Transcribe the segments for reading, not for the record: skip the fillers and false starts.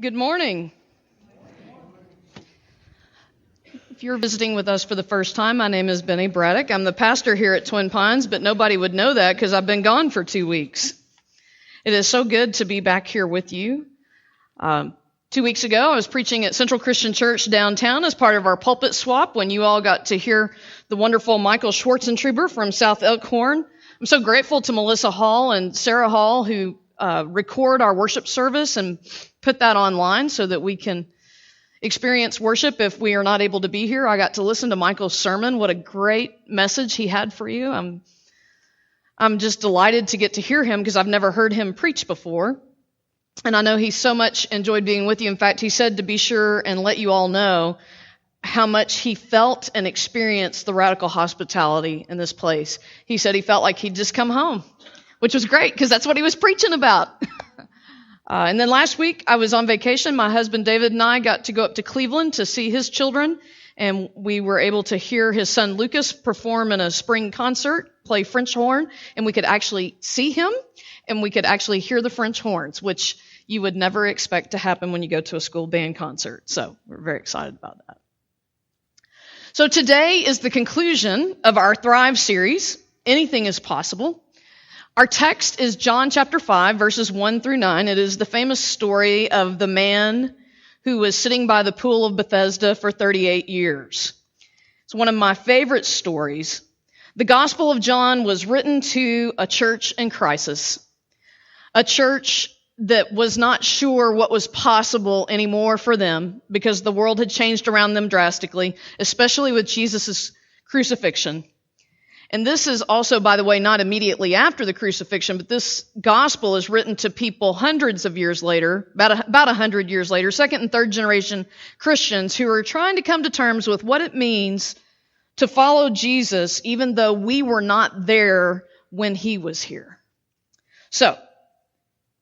Good morning. If you're visiting with us for the first time, my name is Bennie Braddick. I'm the pastor here at Twin Pines, but nobody would know that because I've been gone for 2 weeks. It is so good to be back here with you. 2 weeks ago, I was preaching at Central Christian Church downtown as part of our pulpit swap when you all got to hear the wonderful Michael Schwartzentruber from South Elkhorn. I'm so grateful to Melissa Hall and Sarah Hall who record our worship service and put that online so that we can experience worship if we are not able to be here. I got to listen to Michael's sermon. What a great message he had for you. I'm just delighted to get to hear him because I've never heard him preach before. And I know he so much enjoyed being with you. In fact, he said to be sure and let you all know how much he felt and experienced the radical hospitality in this place. He said he felt like he'd just come home, which was great because that's what he was preaching about. And then last week I was on vacation. My husband David and I got to go up to Cleveland to see his children, and we were able to hear his son Lucas perform in a spring concert, play French horn, and we could actually see him, and we could actually hear the French horns, which you would never expect to happen when you go to a school band concert. So we're very excited about that. So today is the conclusion of our Thrive series, Anything is Possible. Our text is John chapter 5, verses 1 through 9. It is the famous story of the man who was sitting by the pool of Bethesda for 38 years. It's one of my favorite stories. The Gospel of John was written to a church in crisis, a church that was not sure what was possible anymore for them because the world had changed around them drastically, especially with Jesus' crucifixion. And this is also, by the way, not immediately after the crucifixion, but this gospel is written to people hundreds of years later, about 100 years later, second and third generation Christians who are trying to come to terms with what it means to follow Jesus, even though we were not there when he was here. So,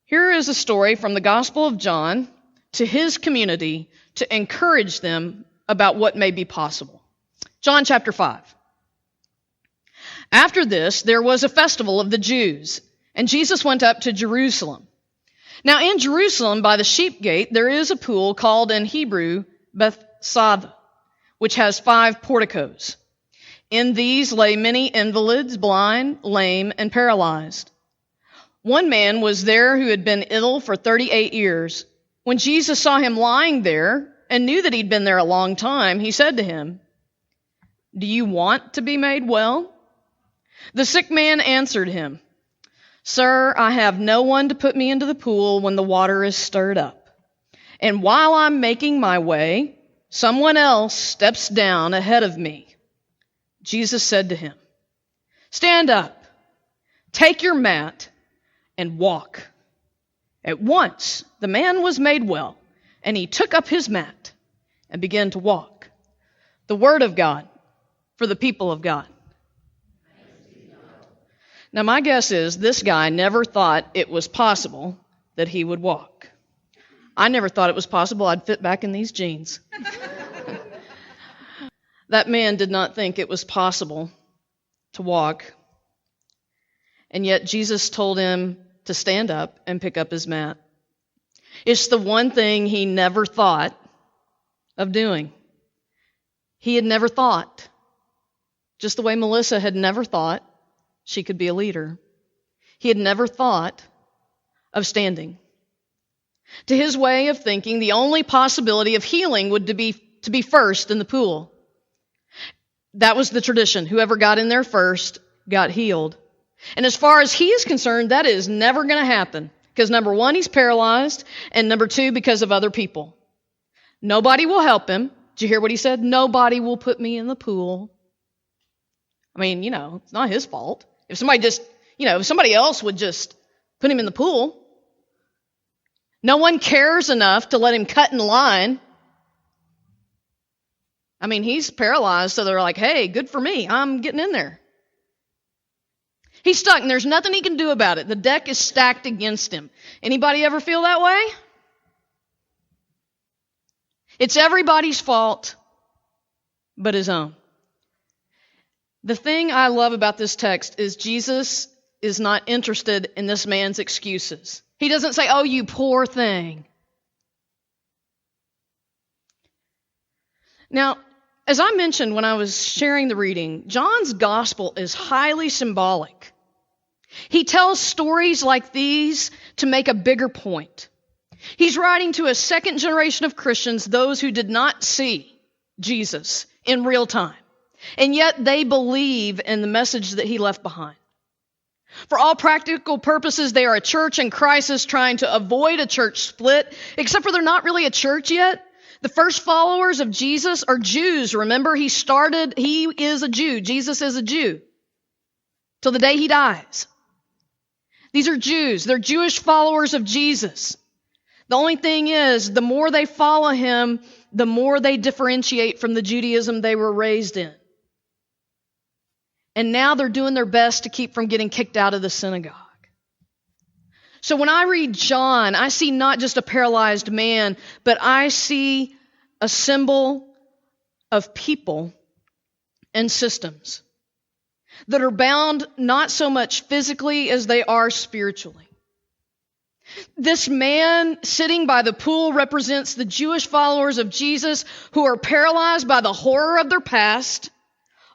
here is a story from the Gospel of John to his community to encourage them about what may be possible. John chapter 5. After this, there was a festival of the Jews, and Jesus went up to Jerusalem. Now in Jerusalem, by the sheep gate, there is a pool called in Hebrew Bethesda, which has 5 porticos. In these lay many invalids, blind, lame, and paralyzed. One man was there who had been ill for 38 years. When Jesus saw him lying there and knew that he'd been there a long time, he said to him, "Do you want to be made well?" The sick man answered him, "Sir, I have no one to put me into the pool when the water is stirred up. And while I'm making my way, someone else steps down ahead of me." Jesus said to him, "Stand up, take your mat, and walk." At once the man was made well, and he took up his mat and began to walk. The word of God for the people of God. Now, my guess is this guy never thought it was possible that he would walk. I never thought it was possible I'd fit back in these jeans. That man did not think it was possible to walk. And yet Jesus told him to stand up and pick up his mat. It's the one thing he never thought of doing. He had never thought, just the way Melissa had never thought she could be a leader. He had never thought of standing. To his way of thinking, the only possibility of healing would to be first in the pool. That was the tradition. Whoever got in there first got healed. And as far as he is concerned, that is never going to happen. Because number one, he's paralyzed. And number two, because of other people. Nobody will help him. Did you hear what he said? Nobody will put me in the pool. I mean, it's not his fault. If somebody else would just put him in the pool. No one cares enough to let him cut in line. I mean, he's paralyzed, so they're like, "Hey, good for me. I'm getting in there." He's stuck, and there's nothing he can do about it. The deck is stacked against him. Anybody ever feel that way? It's everybody's fault but his own. The thing I love about this text is Jesus is not interested in this man's excuses. He doesn't say, "Oh, you poor thing." Now, as I mentioned when I was sharing the reading, John's gospel is highly symbolic. He tells stories like these to make a bigger point. He's writing to a second generation of Christians, those who did not see Jesus in real time, and yet they believe in the message that he left behind. For all practical purposes, they are a church in crisis trying to avoid a church split, except for they're not really a church yet. The first followers of Jesus are Jews. Remember, he is a Jew. Jesus is a Jew till the day he dies. These are Jews. They're Jewish followers of Jesus. The only thing is, the more they follow him, the more they differentiate from the Judaism they were raised in. And now they're doing their best to keep from getting kicked out of the synagogue. So when I read John, I see not just a paralyzed man, but I see a symbol of people and systems that are bound not so much physically as they are spiritually. This man sitting by the pool represents the Jewish followers of Jesus who are paralyzed by the horror of their past,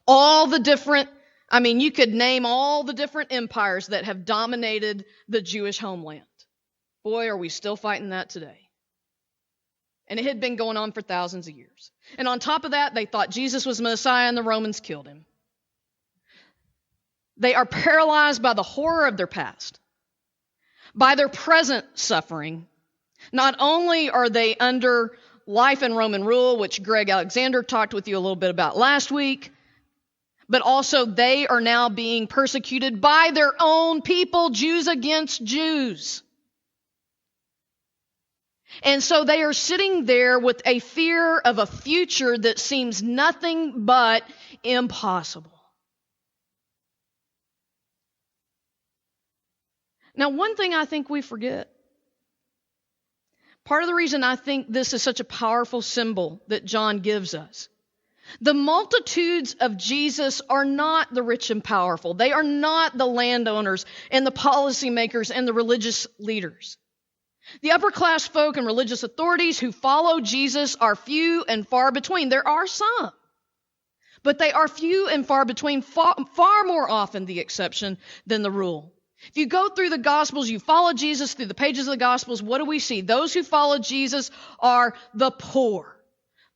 you could name all the different empires that have dominated the Jewish homeland. Boy, are we still fighting that today. And it had been going on for thousands of years. And on top of that, they thought Jesus was Messiah and the Romans killed him. They are paralyzed by the horror of their past, by their present suffering. Not only are they under life and Roman rule, which Greg Alexander talked with you a little bit about last week, but also they are now being persecuted by their own people, Jews against Jews. And so they are sitting there with a fear of a future that seems nothing but impossible. Now, one thing I think we forget, part of the reason I think this is such a powerful symbol that John gives us, the multitudes of Jesus are not the rich and powerful. They are not the landowners and the policymakers and the religious leaders. The upper class folk and religious authorities who follow Jesus are few and far between. There are some, but they are few and far between, far more often the exception than the rule. If you go through the Gospels, you follow Jesus through the pages of the Gospels, what do we see? Those who follow Jesus are the poor,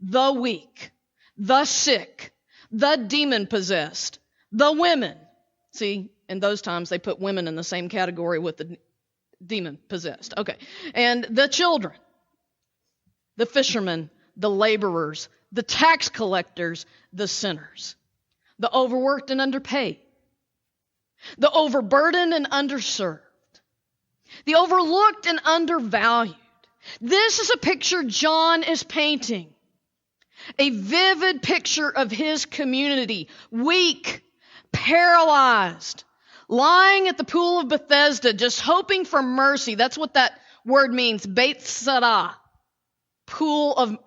the weak, the sick, the demon-possessed, the women. See, in those times, they put women in the same category with the demon-possessed. Okay. And the children, the fishermen, the laborers, the tax collectors, the sinners, the overworked and underpaid, the overburdened and underserved, the overlooked and undervalued. This is a picture John is painting. A vivid picture of his community, weak, paralyzed, lying at the pool of Bethesda, just hoping for mercy. That's what that word means, Beit Sadah,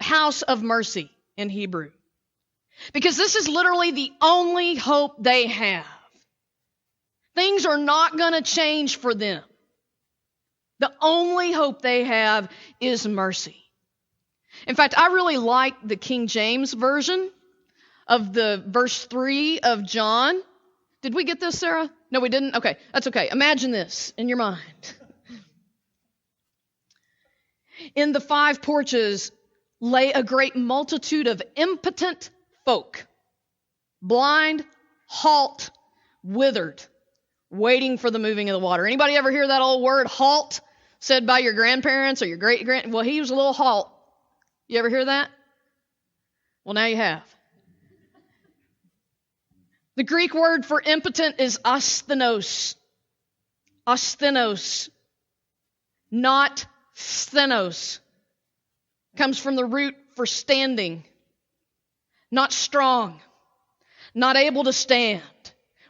house of mercy in Hebrew. Because this is literally the only hope they have. Things are not going to change for them. The only hope they have is mercy. In fact, I really like the King James version of the verse 3 of John. Did we get this, Sarah? No, we didn't? Okay, that's okay. Imagine this in your mind. In the 5 porches lay a great multitude of impotent folk, blind, halt, withered, waiting for the moving of the water. Anybody ever hear that old word, halt, said by your grandparents or your great-grand? Well, he was a little halt. You ever hear that? Well, now you have. The Greek word for impotent is asthenos. Asthenos, not sthenos. Comes from the root for standing. Not strong. Not able to stand.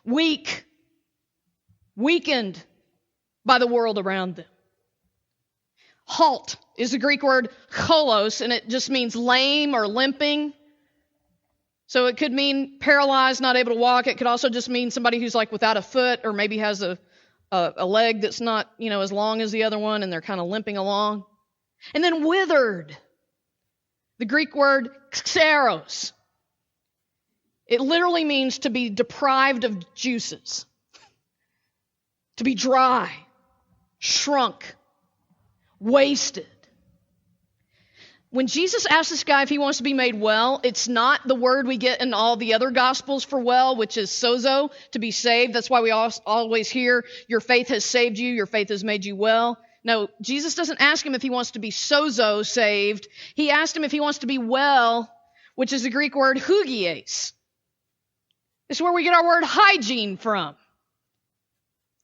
Weak. Weakened by the world around them. Halt is the Greek word cholos, and it just means lame or limping. So it could mean paralyzed, not able to walk. It could also just mean somebody who's like without a foot or maybe has a leg that's not, as long as the other one and they're kind of limping along. And then withered. The Greek word xeros. It literally means to be deprived of juices, to be dry, shrunk, wasted. When Jesus asked this guy if he wants to be made well, it's not the word we get in all the other gospels for well, which is sozo, to be saved. That's why we always hear, your faith has saved you, your faith has made you well. No, Jesus doesn't ask him if he wants to be sozo, saved. He asked him if he wants to be well, which is the Greek word hugies. It's where we get our word hygiene from.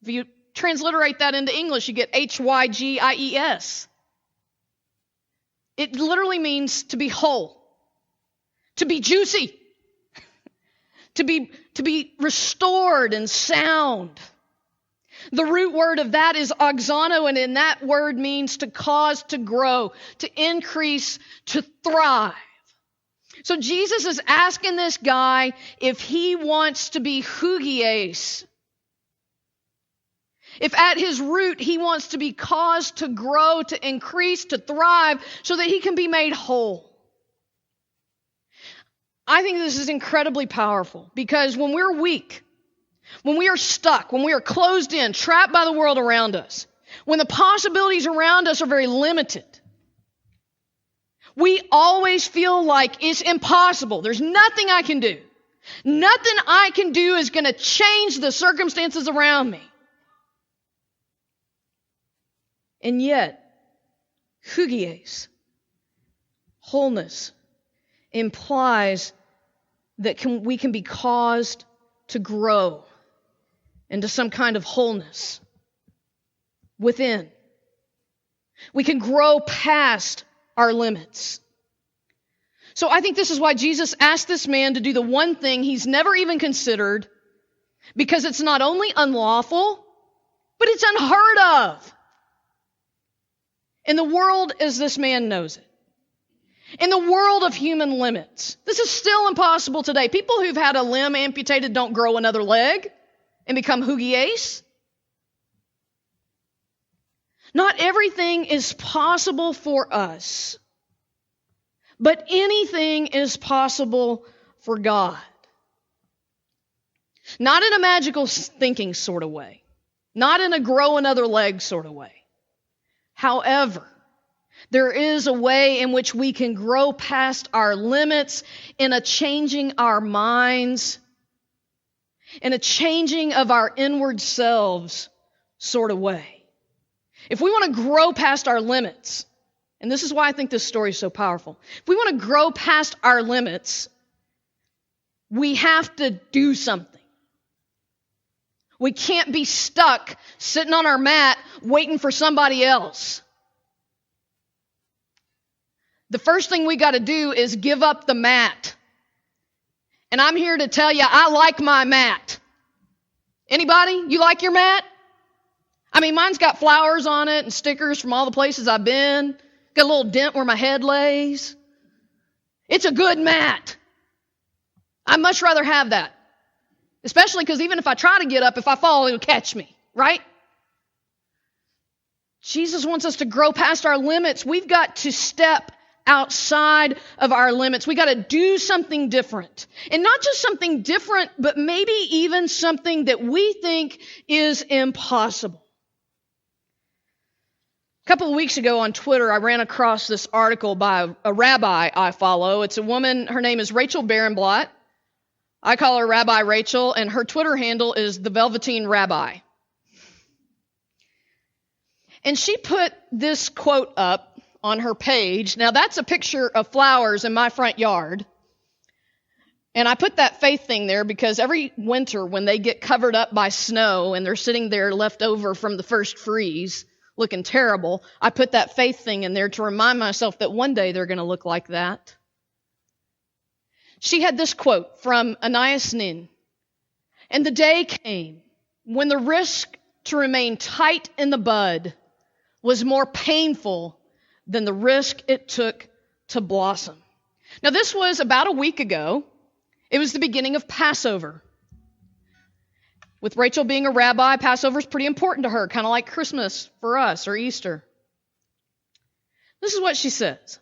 If you transliterate that into English, you get hygies. It literally means to be whole, to be juicy, to be restored and sound. The root word of that is oxano, and in that word means to cause to grow, to increase, to thrive. So Jesus is asking this guy if he wants to be hugies. If at his root he wants to be caused to grow, to increase, to thrive, so that he can be made whole. I think this is incredibly powerful, because when we're weak, when we are stuck, when we are closed in, trapped by the world around us, when the possibilities around us are very limited, we always feel like it's impossible. There's nothing I can do. Nothing I can do is going to change the circumstances around me. And yet, hugies, wholeness, implies that we can be caused to grow into some kind of wholeness within. We can grow past our limits. So I think this is why Jesus asked this man to do the one thing he's never even considered, because it's not only unlawful, but it's unheard of in the world as this man knows it. In the world of human limits. This is still impossible today. People who've had a limb amputated don't grow another leg and become hugies. Not everything is possible for us, but anything is possible for God. Not in a magical thinking sort of way, not in a grow another leg sort of way. However, there is a way in which we can grow past our limits in a changing our minds, in a changing of our inward selves sort of way. If we want to grow past our limits, and this is why I think this story is so powerful. If we want to grow past our limits, we have to do something. We can't be stuck sitting on our mat waiting for somebody else. The first thing we got to do is give up the mat. And I'm here to tell you, I like my mat. Anybody? You like your mat? I mean, mine's got flowers on it and stickers from all the places I've been. Got a little dent where my head lays. It's a good mat. I'd much rather have that. Especially because even if I try to get up, if I fall, it'll catch me, right? Jesus wants us to grow past our limits. We've got to step outside of our limits. We got to do something different. And not just something different, but maybe even something that we think is impossible. A couple of weeks ago on Twitter, I ran across this article by a rabbi I follow. It's a woman, her name is Rachel Barenblatt. I call her Rabbi Rachel, and her Twitter handle is the Velveteen Rabbi. And she put this quote up on her page. Now, that's a picture of flowers in my front yard. And I put that faith thing there because every winter when they get covered up by snow and they're sitting there left over from the first freeze, looking terrible, I put that faith thing in there to remind myself that one day they're going to look like that. She had this quote from Anais Nin. And the day came when the risk to remain tight in the bud was more painful than the risk it took to blossom. Now, this was about a week ago. It was the beginning of Passover. With Rachel being a rabbi, Passover is pretty important to her, kind of like Christmas for us or Easter. This is what she says.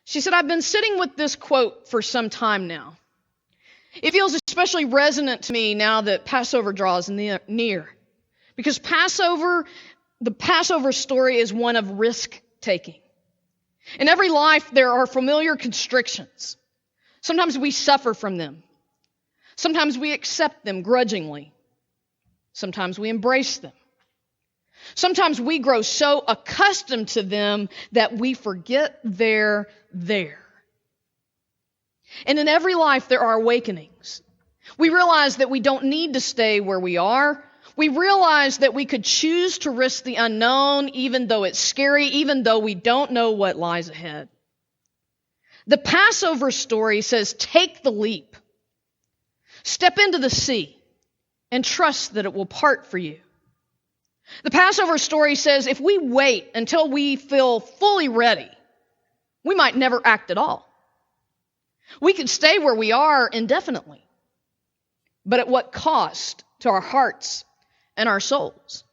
She said, I've been sitting with this quote for some time now. It feels especially resonant to me now that Passover draws near. Because the Passover story is one of risk-taking. In every life, there are familiar constrictions. Sometimes we suffer from them. Sometimes we accept them grudgingly. Sometimes we embrace them. Sometimes we grow so accustomed to them that we forget they're there. And in every life, there are awakenings. We realize that we don't need to stay where we are. We realize that we could choose to risk the unknown, even though it's scary, even though we don't know what lies ahead. The Passover story says, take the leap. Step into the sea and trust that it will part for you. The Passover story says if we wait until we feel fully ready, we might never act at all. We could stay where we are indefinitely, but at what cost to our hearts and our souls?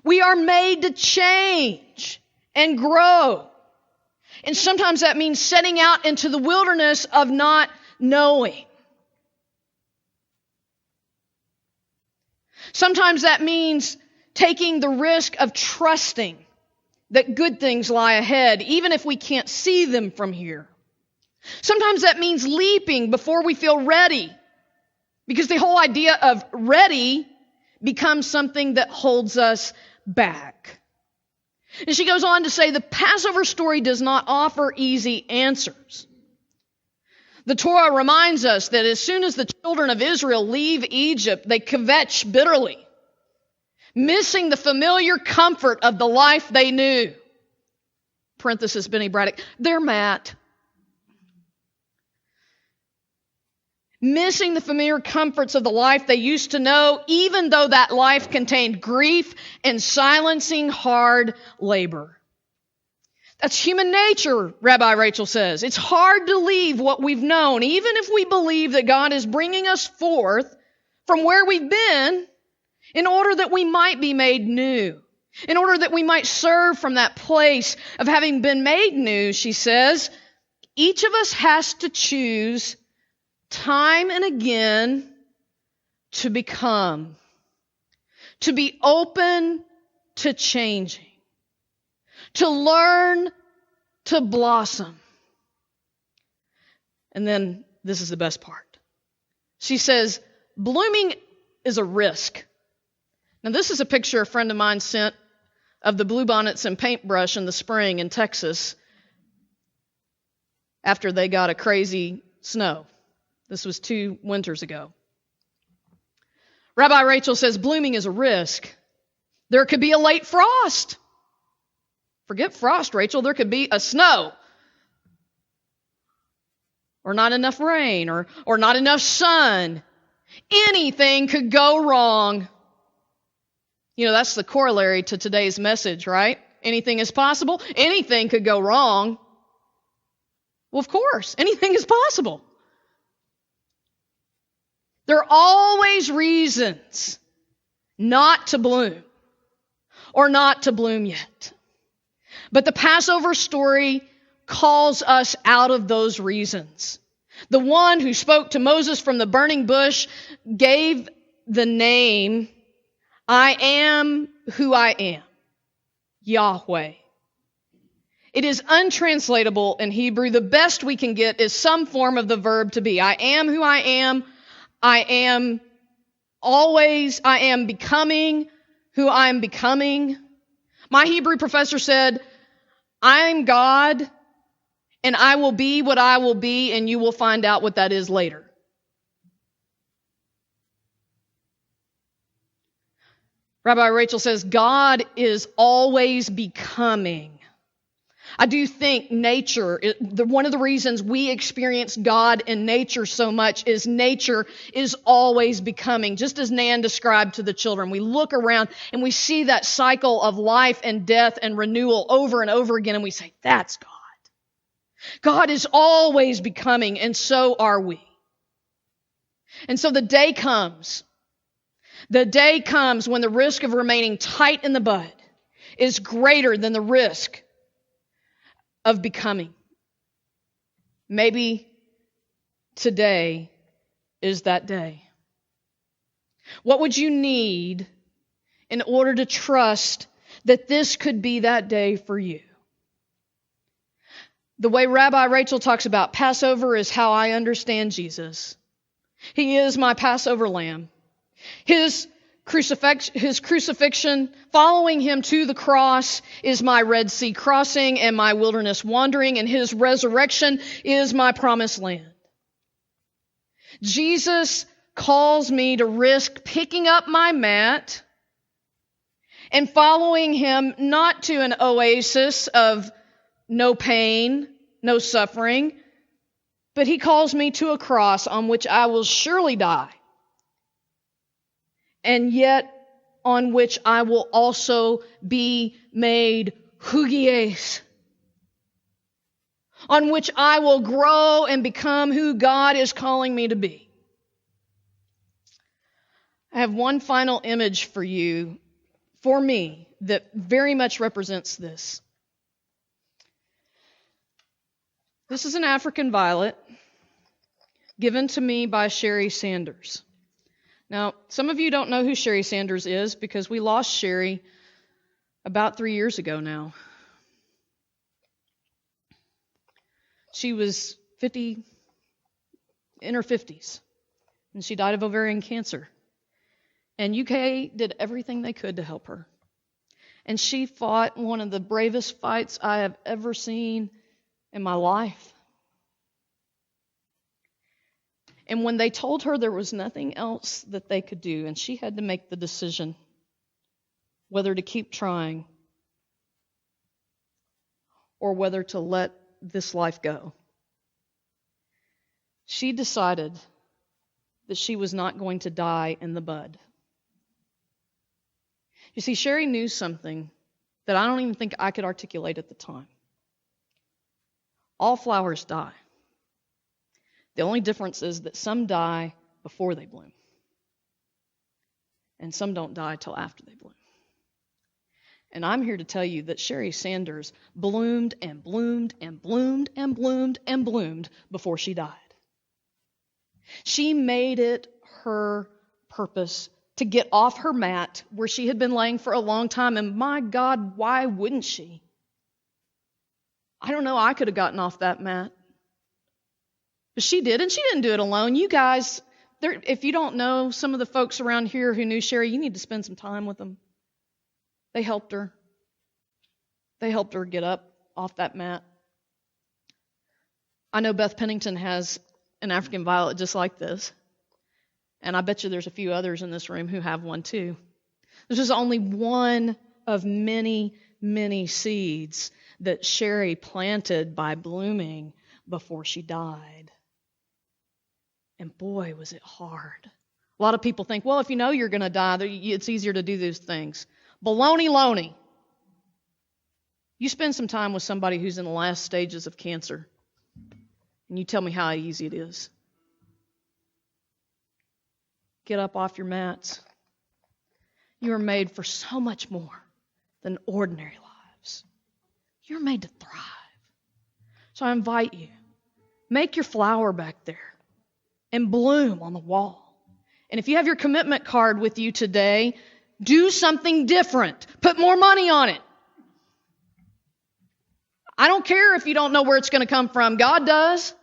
We are made to change and grow. And sometimes that means setting out into the wilderness of not knowing. Sometimes that means taking the risk of trusting that good things lie ahead, even if we can't see them from here. Sometimes that means leaping before we feel ready, because the whole idea of ready becomes something that holds us back. And she goes on to say, the Passover story does not offer easy answers. The Torah reminds us that as soon as the children of Israel leave Egypt, they kvetch bitterly, missing the familiar comfort of the life they knew. Parenthesis, Bennie Braddick, they're mad. Missing the familiar comforts of the life they used to know, even though that life contained grief and silencing hard labor. That's human nature, Rabbi Rachel says. It's hard to leave what we've known, even if we believe that God is bringing us forth from where we've been in order that we might be made new, in order that we might serve from that place of having been made new, she says. Each of us has to choose time and again to become, to be open to changing, to learn to blossom. And then this is the best part. She says, blooming is a risk. Now this is a picture a friend of mine sent of the bluebonnets and paintbrush in the spring in Texas after they got a crazy snow. This was 2 winters ago. Rabbi Rachel says blooming is a risk. There could be a late frost. Forget frost, Rachel. There could be a snow. Or not enough rain, or not enough sun. Anything could go wrong. You know, that's the corollary to today's message, right? Anything is possible. Anything could go wrong. Well, of course, anything is possible. There are always reasons not to bloom or not to bloom yet. But the Passover story calls us out of those reasons. The one who spoke to Moses from the burning bush gave the name, I am who I am, Yahweh. It is untranslatable in Hebrew. The best we can get is some form of the verb to be. I am who I am. I am always, I am becoming who I am becoming. My Hebrew professor said, I am God, and I will be what I will be, and you will find out what that is later. Rabbi Rachel says, God is always becoming. I do think nature, one of the reasons we experience God in nature so much is nature is always becoming. Just as Nan described to the children, we look around and we see that cycle of life and death and renewal over and over again, and we say, that's God. God is always becoming, and so are we. And so the day comes when the risk of remaining tight in the bud is greater than the risk of becoming. Maybe today is that day. What would you need in order to trust that this could be that day for you? The way Rabbi Rachel talks about Passover is how I understand Jesus. He is my Passover lamb. His crucifixion, following him to the cross, is my Red Sea crossing and my wilderness wandering, and his resurrection is my promised land. Jesus calls me to risk picking up my mat and following him not to an oasis of no pain, no suffering, but he calls me to a cross on which I will surely die, and yet on which I will also be made hugies, on which I will grow and become who God is calling me to be. I have one final image for you, for me, that very much represents this. This is an African violet given to me by Sherry Sanders. Now, some of you don't know who Sherry Sanders is because we lost Sherry about 3 years ago now. She was in her 50s, and she died of ovarian cancer. And UK did everything they could to help her. And she fought one of the bravest fights I have ever seen in my life. And when they told her there was nothing else that they could do, and she had to make the decision whether to keep trying or whether to let this life go, she decided that she was not going to die in the bud. You see, Sherry knew something that I don't even think I could articulate at the time. All flowers die. The only difference is that some die before they bloom, and some don't die till after they bloom. And I'm here to tell you that Sherry Sanders bloomed and bloomed and bloomed and bloomed and bloomed before she died. She made it her purpose to get off her mat where she had been laying for a long time, and my God, why wouldn't she? I don't know, I could have gotten off that mat. But she did, and she didn't do it alone. You guys, if you don't know some of the folks around here who knew Sherry, you need to spend some time with them. They helped her. They helped her get up off that mat. I know Beth Pennington has an African violet just like this. And I bet you there's a few others in this room who have one too. This is only one of many, many seeds that Sherry planted by blooming before she died. And boy, was it hard. A lot of people think, well, if you know you're going to die, it's easier to do those things. Baloney loney. You spend some time with somebody who's in the last stages of cancer, and you tell me how easy it is. Get up off your mats. You are made for so much more than ordinary lives. You're made to thrive. So I invite you, make your flower back there and bloom on the wall. And if you have your commitment card with you today, do something different. Put more money on it. I don't care if you don't know where it's going to come from. God does.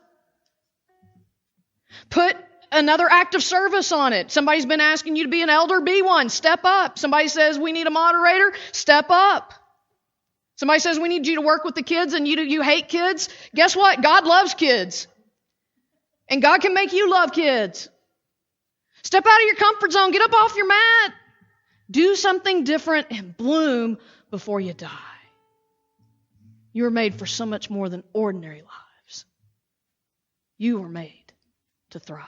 Put another act of service on it. Somebody's been asking you to be an elder, be one. Step up. Somebody says we need a moderator, step up. Somebody says we need you to work with the kids and you hate kids. Guess what? God loves kids. And God can make you love kids. Step out of your comfort zone. Get up off your mat. Do something different and bloom before you die. You were made for so much more than ordinary lives. You were made to thrive.